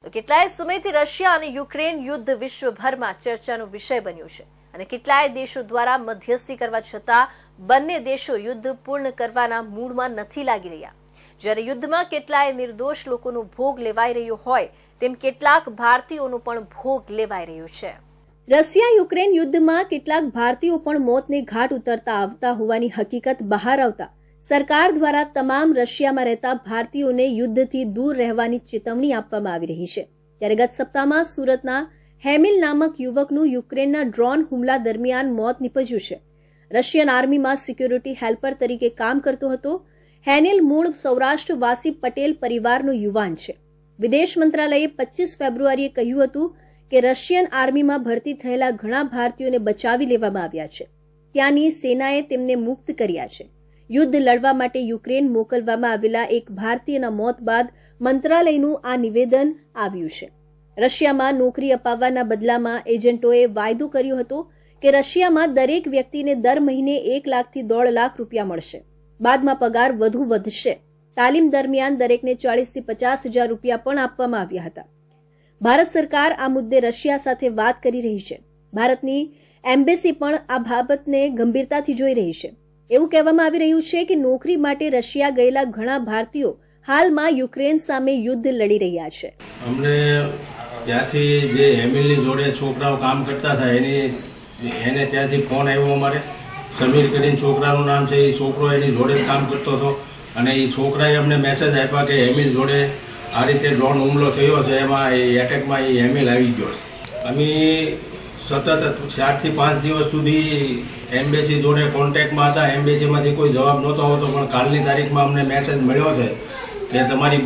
તો કેટલાય સમયથી રશિયા અને યુક્રેન યુદ્ધ વિશ્વભરમાં ચર્ચાનો વિષય બન્યું છે અને કેટલાય દેશો દ્વારા મધ્યસ્થી કરવા છતાં બંને દેશો યુદ્ધ પૂર્ણ કરવાના મૂડમાં નથી લાગી રહ્યા। જ્યારે યુદ્ધમાં કેટલાય નિર્દોષ લોકોનો ભોગ લેવાઈ રહ્યો હોય તેમ કેટલાક ભારતીયોનો પણ ભોગ લેવાઈ રહ્યો છે। રશિયા યુક્રેન યુદ્ધમાં કેટલાક ભારતીયો પણ મોતને ઘાટ ઉતરતા આવતા હોવાની હકીકત બહાર આવતા સરકાર દ્વારા તમામ રશિયામાં રહેતા ભારતીયોને યુદ્ધથી દૂર રહેવાની ચેતવણી આપવામાં આવી રહી છે। ત્યારે ગત સપ્તાહમાં સુરતના હેમિલ નામક યુવકનું યુક્રેનના ડ્રોન હુમલા દરમિયાન મોત નીપજ્યું છે। રશિયન આર્મીમાં સિક્યોરિટી હેલ્પર તરીકે કામ કરતો હતો હેનિલ મૂળ સૌરાષ્ટ્રવાસી પટેલ પરિવારનો યુવાન છે। વિદેશ મંત્રાલયે 25 ફેબ્રુઆરીએ કહ્યું હતું કે રશિયન આર્મીમાં ભરતી થયેલા ઘણા ભારતીયોને બચાવી લેવામાં આવ્યા છે। ત્યાંની સેનાએ તેમને મુક્ત કર્યા છે। યુદ્ધ લડવા માટે યુક્રેન મોકલવામાં આવેલા એક ભારતીયના મોત બાદ મંત્રાલયનું આ નિવેદન આવ્યું છે। રશિયામાં નોકરી અપાવવાના બદલામાં એજન્ટોએ વાયદો કર્યો હતો કે રશિયામાં દરેક વ્યક્તિને દર મહિને 1 લાખથી 1.5 લાખ રૂપિયા મળશે। બાદમાં પગાર વધુ વધશે। તાલીમ દરમિયાન દરેકને 40 થી 50 હજાર રૂપિયા પણ આપવામાં આવ્યા હતા। ભારત સરકાર આ મુદ્દે રશિયા સાથે વાત કરી રહી છે। ભારતની એમ્બેસી પણ આ બાબતને ગંભીરતાથી જોઈ રહી છે। એવું કહેવામાં આવી રહ્યું છે કે નોકરી માટે રશિયા ગયેલા ઘણા ભારતીયો હાલમાં યુક્રેન સામે યુદ્ધ લડી રહ્યા છે। અમને ત્યાંથી જે હેમિલની જોડે છોકરાઓ કામ કરતા હતા એને ત્યાંથી ફોન આવ્યો અમારે। સમીર કરીને છોકરાનું નામ છે, એ છોકરો એની જોડે કામ કરતો હતો અને એ છોકરાએ અમને મેસેજ આપ્યા કે હેમિલ જોડે આ રીતે ડ્રોન હુમલો થયો છે, એમાં એ એટેકમાં એ હેમિલ આવી ગયો છે। અમે સતત 4 થી 5 દિવસ સુધી એમ્બેસી જોડે કોન્ટેક્ટમાં હતા। એમ્બેસીમાંથી કોઈ જવાબ નહોતો આવતો, પણ કાલની તારીખમાં અમને મેસેજ મળ્યો છે કે તમારી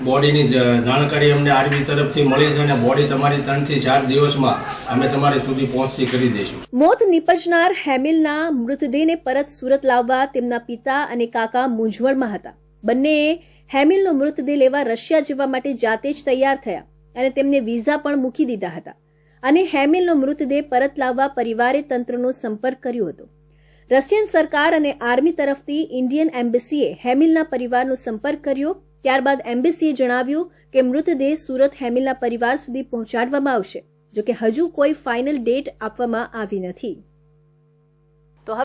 બોડીની જાણકારી અમને આર્મી તરફથી મળી છે અને બોડી તમારી 3 થી 4 દિવસમાં અમે તમારી સુધી પહોંચતી કરી દઈશું। મોત નિપજનાર હેમિલના મૃતદેહને પરત સુરત લાવવા તેમના પિતા અને કાકા મૂંઝવણમાં હતા। બંનેએ હેમિલનો મૃતદેહ લેવા રશિયા જવા માટે જાતે જ તૈયાર થયા અને તેમને વિઝા પણ મૂકી દીધા હતા અને હેમિલનો મૃતદેહ પરત લાવવા પરિવારે તંત્રનો સંપર્ક કર્યો હતો। રશિયન સરકાર અને આર્મી તરફથી ઇન્ડિયન એમ્બેસીએ હેમિલના પરિવારનો સંપર્ક કર્યો। ત્યારબાદ એમ્બેસીએ જણાવ્યું કે મૃતદેહ સુરત હેમિલના પરિવાર સુધી પહોંચાડવામાં આવશે, જો કે હજુ કોઈ ફાઇનલ ડેટ આપવામાં આવી નથી।